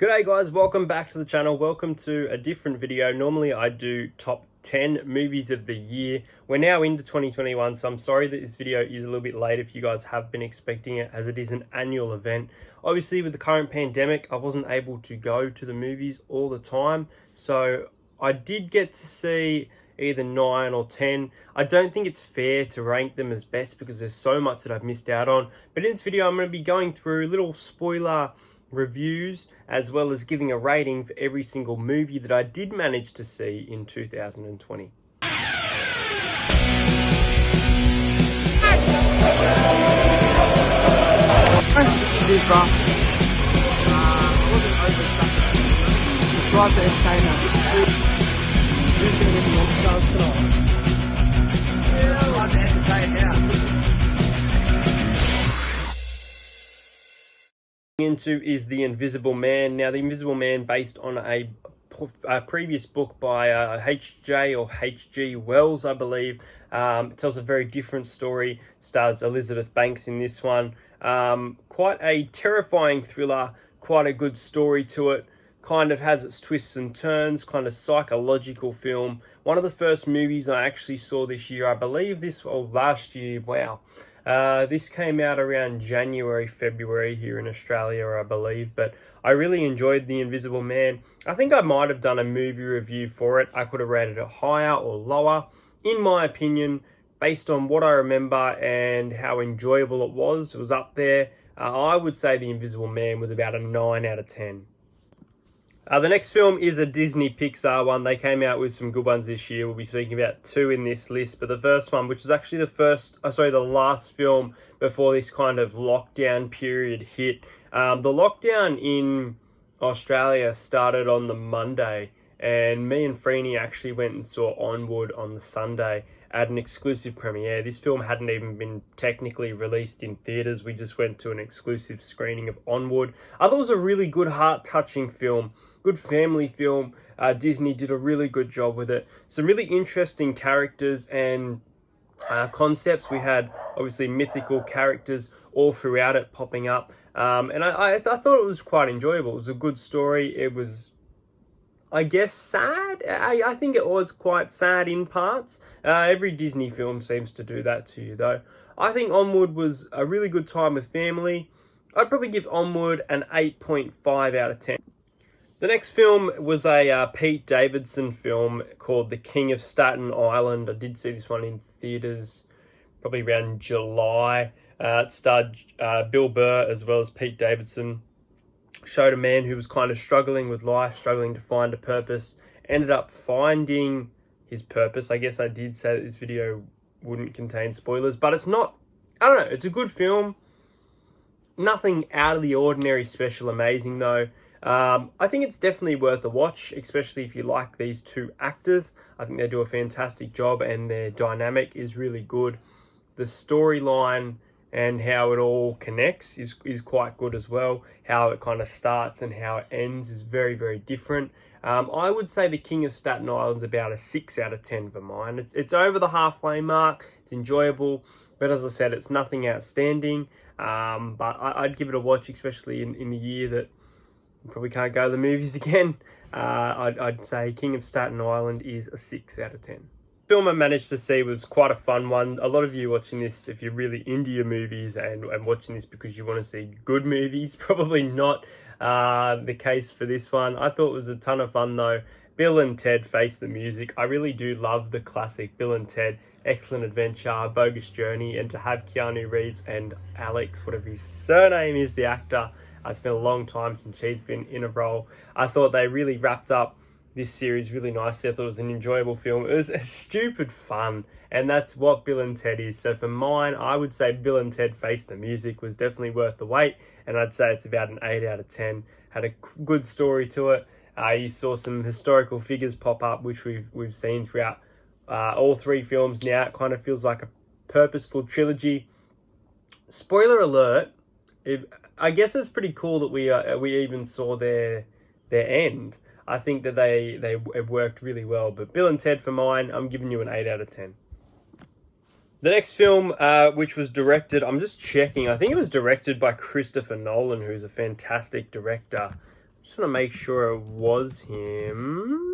G'day guys, welcome back to the channel. Welcome to a different video. Normally I do top 10 movies of the year. We're now into 2021, so I'm sorry that this video is a little bit late if you guys have been expecting it, as it is an annual event. Obviously with the current pandemic, I wasn't able to go to the movies all the time, so I did get to see either 9 or 10. I don't think it's fair to rank them as best because there's so much that I've missed out on. But in this video, I'm going to be going through little spoiler reviews as well as giving a rating for every single movie that I did manage to see in 2020. Subscribe to Entertainer. Who's going to get the Oscars tonight? Yeah, I want to entertain now. Into is The Invisible Man. Now, The Invisible Man, based on a previous book by H.J. or H.G. Wells, I believe. It tells a very different story. Stars Elizabeth Banks in this one. Quite a terrifying thriller, quite a good story to it. Kind of has its twists and turns, kind of psychological film. One of the first movies I actually saw this year, I believe this, or last year, wow. This came out around January, February here in Australia, I believe, but I really enjoyed The Invisible Man. I think I might have done a movie review for it. I could have rated it higher or lower. In my opinion, based on what I remember and how enjoyable it was up there. I would say The Invisible Man was about a 9 out of 10. The next film is a Disney Pixar one. They came out with some good ones this year. We'll be speaking about 2 in this list, but the first one, which is actually the last film before this kind of lockdown period hit. The lockdown in Australia started on the Monday, and me and Freeney actually went and saw Onward on the Sunday at an exclusive premiere. This film hadn't even been technically released in theaters. We just went to an exclusive screening of Onward. I thought it was a really good, heart-touching film. Good family film. Disney did a really good job with it. Some really interesting characters and concepts. We had obviously mythical characters all throughout it popping up. And I thought it was quite enjoyable. It was a good story. It was, I guess, sad. I think it was quite sad in parts. Every Disney film seems to do that to you though. I think Onward was a really good time with family. I'd probably give Onward an 8.5 out of 10. The next film was a Pete Davidson film called The King of Staten Island. I did see this one in theaters probably around July. It starred Bill Burr as well as Pete Davidson. Showed a man who was kind of struggling with life, struggling to find a purpose. Ended up finding his purpose. I guess I did say that this video wouldn't contain spoilers, but it's not. I don't know. It's a good film. Nothing out of the ordinary, special, amazing though. I think it's definitely worth a watch, especially if you like these 2 actors. I think they do a fantastic job and their dynamic is really good. The storyline and how it all connects is quite good as well. How it kind of starts and how it ends is very, very different. I would say The King of Staten Island's about a 6 out of 10 for mine. It's over the halfway mark. It's enjoyable, but as I said, it's nothing outstanding. But I'd give it a watch, especially in the year that probably can't go to the movies again. I'd say King of Staten Island is a 6 out of 10. The film I managed to see was quite a fun one. A lot of you watching this, if you're really into your movies and watching this because you want to see good movies, probably not the case for this one. I thought it was a ton of fun though. Bill and Ted Face the Music. I really do love the classic Bill and Ted, Excellent Adventure, Bogus Journey, and to have Keanu Reeves and Alex, whatever his surname is, the actor. It's been a long time since she's been in a role. I thought they really wrapped up this series really nicely. I thought it was an enjoyable film. It was a stupid fun, and that's what Bill and Ted is. So for mine, I would say Bill and Ted Face the Music was definitely worth the wait, and I'd say it's about an 8 out of 10. Had a good story to it. You saw some historical figures pop up, which we've seen throughout all 3 films now. It kind of feels like a purposeful trilogy. Spoiler alert, I guess it's pretty cool that we even saw their end. I think that they worked really well. But Bill and Ted for mine, I'm giving you an 8 out of 10. The next film, which was directed, I'm just checking, I think it was directed by Christopher Nolan, who's a fantastic director. Just want to make sure it was him.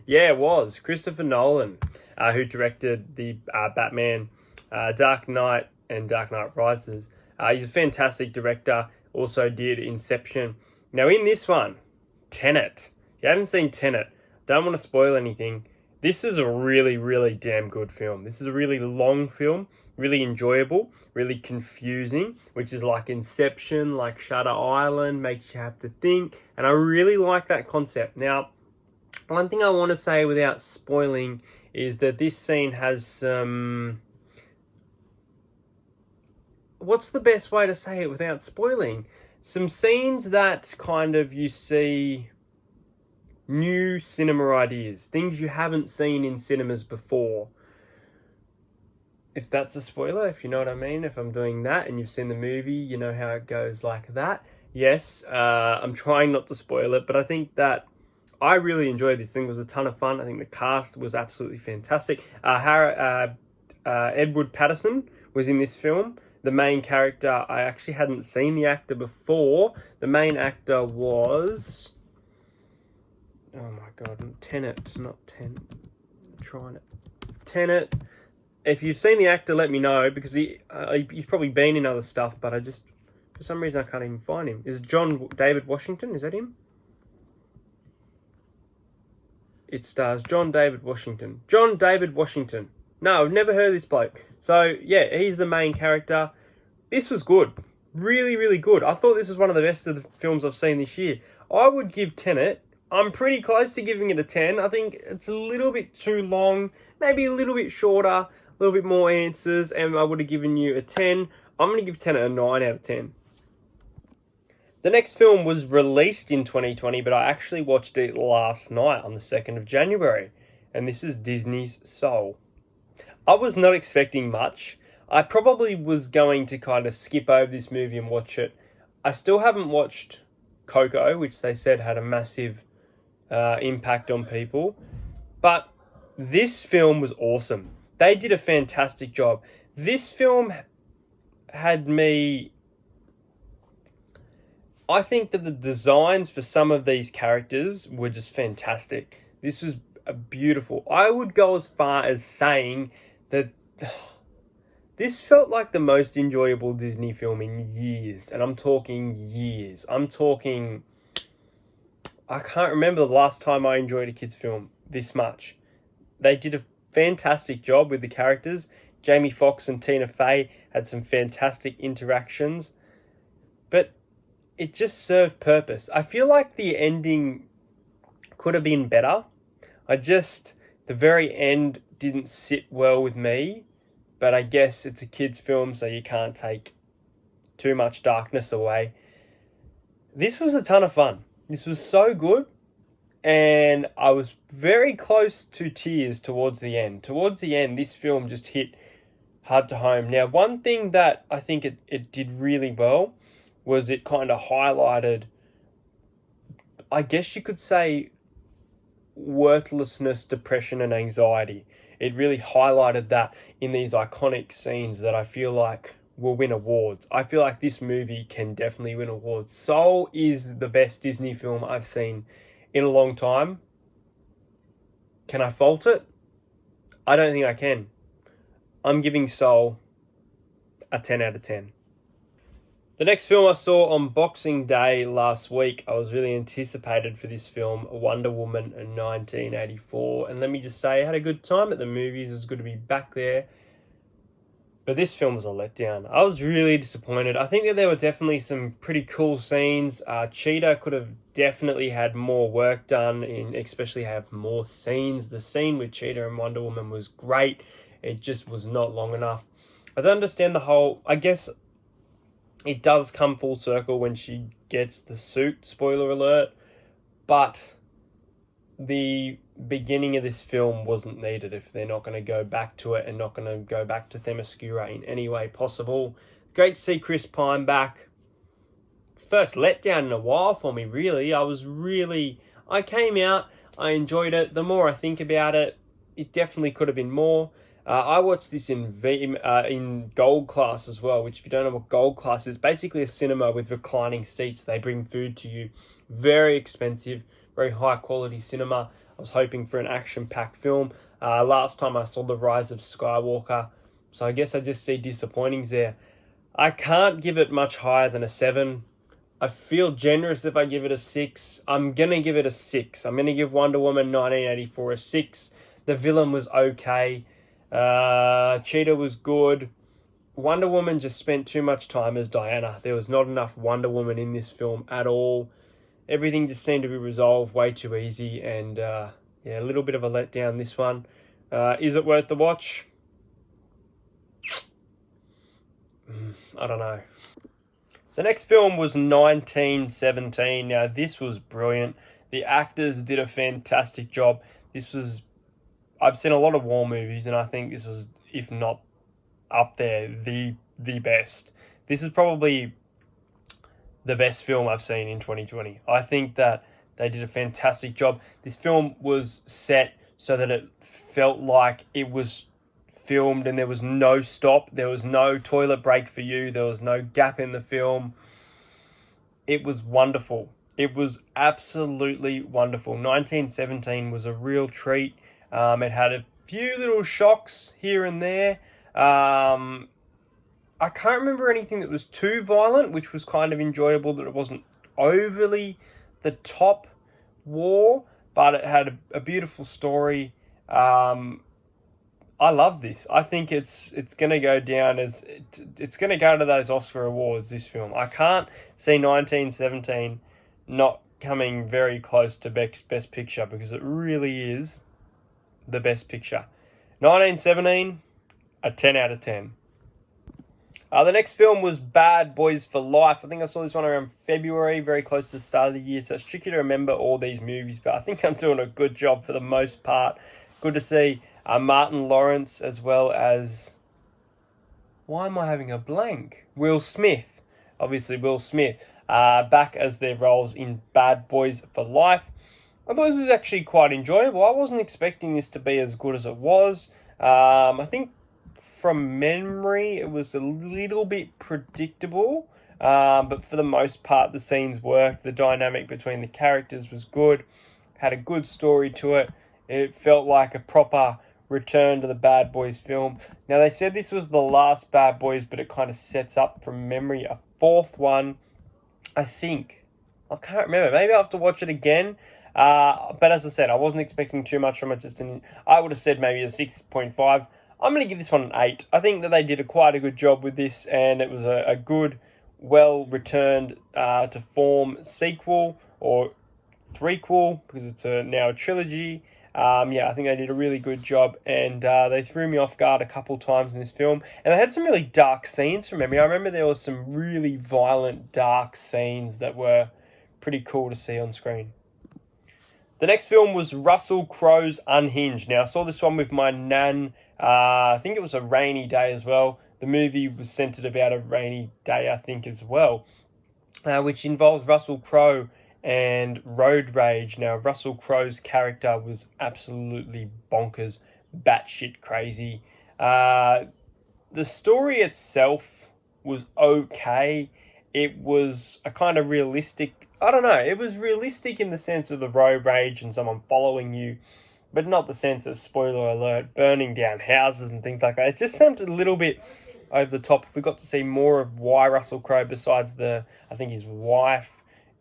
Yeah, it was Christopher Nolan, who directed the Batman, Dark Knight, and Dark Knight Rises. He's a fantastic director. Also did Inception. Now in this one, Tenet. If you haven't seen Tenet, don't want to spoil anything. This is a really, really damn good film. This is a really long film, really enjoyable, really confusing, which is like Inception, like Shutter Island, makes you have to think. And I really like that concept. Now, one thing I want to say without spoiling is that this scene has some... What's the best way to say it without spoiling? Some scenes that kind of you see new cinema ideas, things you haven't seen in cinemas before. If that's a spoiler, if you know what I mean, if I'm doing that and you've seen the movie, you know how it goes like that. Yes, I'm trying not to spoil it, but I think that I really enjoyed this thing. It was a ton of fun. I think the cast was absolutely fantastic. Edward Patterson was in this film. The main character, I actually hadn't seen the actor before. The main actor was... Oh my god, Tenet, not Tenet. I'm trying it. Tenet. If you've seen the actor, let me know, because he's probably been in other stuff, but I just, for some reason, I can't even find him. Is it John David Washington? Is that him? It stars John David Washington. John David Washington. No, I've never heard of this bloke. So, yeah, he's the main character. This was good. Really, really good. I thought this was one of the best of the films I've seen this year. I would give Tenet... I'm pretty close to giving it a 10. I think it's a little bit too long, maybe a little bit shorter, a little bit more answers, and I would have given you a 10. I'm going to give Tenet a 9 out of 10. The next film was released in 2020, but I actually watched it last night on the 2nd of January, and this is Disney's Soul. I was not expecting much. I probably was going to kind of skip over this movie and watch it. I still haven't watched Coco, which they said had a massive impact on people, but this film was awesome. They did a fantastic job. This film had me... I think that the designs for some of these characters were just fantastic. This was beautiful. I would go as far as saying that this felt like the most enjoyable Disney film in years, and I'm talking years. I'm talking... I can't remember the last time I enjoyed a kids' film this much. They did a fantastic job with the characters. Jamie Foxx and Tina Fey had some fantastic interactions, but it just served purpose. I feel like the ending could have been better. The very end didn't sit well with me, but I guess it's a kids' film, so you can't take too much darkness away. This was a ton of fun. This was so good, and I was very close to tears towards the end. Towards the end, this film just hit hard to home. Now, one thing that I think it did really well was it kind of highlighted, I guess you could say, worthlessness, depression, and anxiety. It really highlighted that in these iconic scenes that I feel like will win awards. I feel like this movie can definitely win awards. Soul is the best Disney film I've seen in a long time. Can I fault it? I don't think I can. I'm giving Soul a 10 out of 10. The next film I saw on Boxing Day last week, I was really anticipated for this film, Wonder Woman in 1984. And let me just say, I had a good time at the movies. It was good to be back there. But this film was a letdown. I was really disappointed. I think that there were definitely some pretty cool scenes. Cheetah could have definitely had more work done, especially have more scenes. The scene with Cheetah and Wonder Woman was great. It just was not long enough. I don't understand the whole... I guess it does come full circle when she gets the suit, spoiler alert. But the beginning of this film wasn't needed if they're not going to go back to it and not going to go back to Themyscira in any way possible. Great to see Chris Pine back. First letdown in a while for me, really. I came out, I enjoyed it. The more I think about it, it definitely could have been more. I watched this in gold class as well, which if you don't know what gold class is, basically a cinema with reclining seats. They bring food to you. Very expensive, very high quality cinema. I was hoping for an action-packed film. Last time I saw The Rise of Skywalker, so I guess I just see disappointings there. I can't give it much higher than a 7. I feel generous if I give it a 6. I'm going to give it a 6. I'm going to give Wonder Woman 1984 a 6. The villain was okay. Cheetah was good. Wonder Woman just spent too much time as Diana. There was not enough Wonder Woman in this film at all. Everything just seemed to be resolved way too easy, and yeah, a little bit of a letdown this one. Is it worth the watch? I don't know. The next film was 1917. Now, this was brilliant. The actors did a fantastic job. I've seen a lot of war movies, and I think this was, if not up there, the best. This is probably the best film I've seen in 2020. I think that they did a fantastic job. This film was set so that it felt like it was filmed and there was no stop. There was no toilet break for you. There was no gap in the film. It was wonderful. It was absolutely wonderful. 1917 was a real treat. It had a few little shocks here and there. I can't remember anything that was too violent, which was kind of enjoyable, that it wasn't overly the top war, but it had a beautiful story. I love this. I think it's going to go down as it's going to go to those Oscar awards, this film. I can't see 1917 not coming very close to Best Picture, because it really is the best picture. 1917, a 10 out of 10. The next film was Bad Boys for Life. I think I saw this one around February, very close to the start of the year, so it's tricky to remember all these movies, but I think I'm doing a good job for the most part. Good to see Martin Lawrence, as well as... Why am I having a blank? Will Smith. Obviously, Will Smith. Back as their roles in Bad Boys for Life. I thought this was actually quite enjoyable. I wasn't expecting this to be as good as it was. I think from memory, it was a little bit predictable, but for the most part, the scenes worked. The dynamic between the characters was good, had a good story to it. It felt like a proper return to the Bad Boys film. Now, they said this was the last Bad Boys, but it kind of sets up, from memory, a fourth one, I think. I can't remember. Maybe I'll have to watch it again. But as I said, I wasn't expecting too much from it. I would have said maybe a 6.5. I'm going to give this one an 8. I think that they did quite a good job with this, and it was a good, well-returned to form sequel, or threequel, because it's now a trilogy. Yeah, I think they did a really good job, and they threw me off guard a couple times in this film. And they had some really dark scenes from memory. I remember there was some really violent, dark scenes that were pretty cool to see on screen. The next film was Russell Crowe's Unhinged. Now, I saw this one with my nan. I think it was a rainy day as well. The movie was centered about a rainy day, I think, as well, which involves Russell Crowe and road rage. Now, Russell Crowe's character was absolutely bonkers, batshit crazy. The story itself was okay. It was a kind of realistic... I don't know, it was realistic in the sense of the road rage and someone following you, but not the sense of, spoiler alert, burning down houses and things like that. It just sounded a little bit over the top. We got to see more of why Russell Crowe, besides I think his wife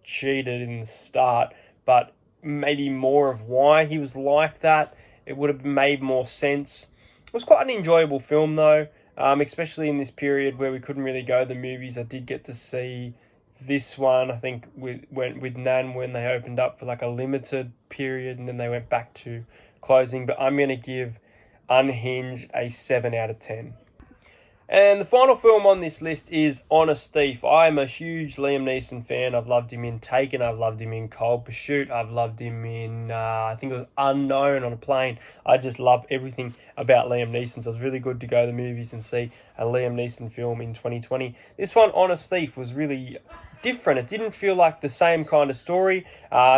cheated in the start, but maybe more of why he was like that. It would have made more sense. It was quite an enjoyable film though, especially in this period where we couldn't really go to the movies. I did get to see this one, I think, with Nan, when they opened up for like a limited period and then they went back to closing. But I'm going to give Unhinged a 7 out of 10. And the final film on this list is Honest Thief. I'm a huge Liam Neeson fan. I've loved him in Taken. I've loved him in Cold Pursuit. I've loved him in, I think it was Unknown on a Plane. I just love everything about Liam Neeson. So it's really good to go to the movies and see a Liam Neeson film in 2020. This one, Honest Thief, was really different. It didn't feel like the same kind of story.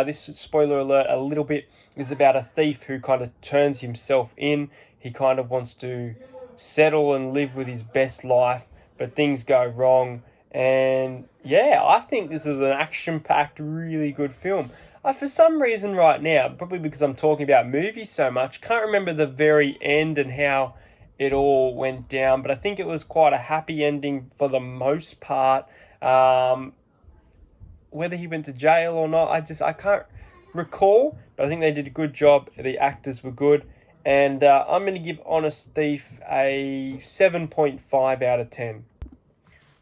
This, spoiler alert, a little bit, is about a thief who kind of turns himself in. He kind of wants to settle and live with his best life, but things go wrong. And yeah, I think this is an action-packed, really good film. For some reason right now, probably because I'm talking about movies so much, can't remember the very end and how it all went down, but I think it was quite a happy ending for the most part. Whether he went to jail or not, I can't recall, but I think they did a good job. The actors were good, and I'm going to give Honest Thief a 7.5 out of 10.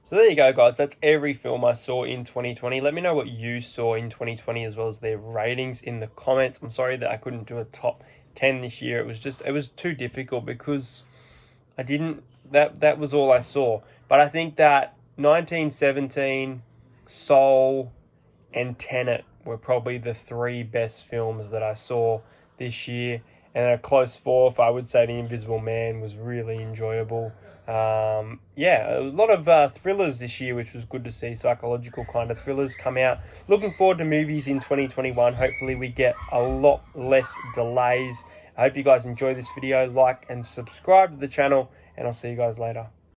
So there you go, guys. That's every film I saw in 2020. Let me know what you saw in 2020 as well as their ratings in the comments. I'm sorry that I couldn't do a top 10 this year. It was too difficult because I didn't, that was all I saw. But I think that 1917, Soul, and Tenet were probably the three best films that I saw this year. And a close fourth, I would say The Invisible Man was really enjoyable. Yeah, a lot of thrillers this year, which was good to see. Psychological kind of thrillers come out. Looking forward to movies in 2021. Hopefully we get a lot less delays. I hope you guys enjoy this video. Like and subscribe to the channel, and I'll see you guys later.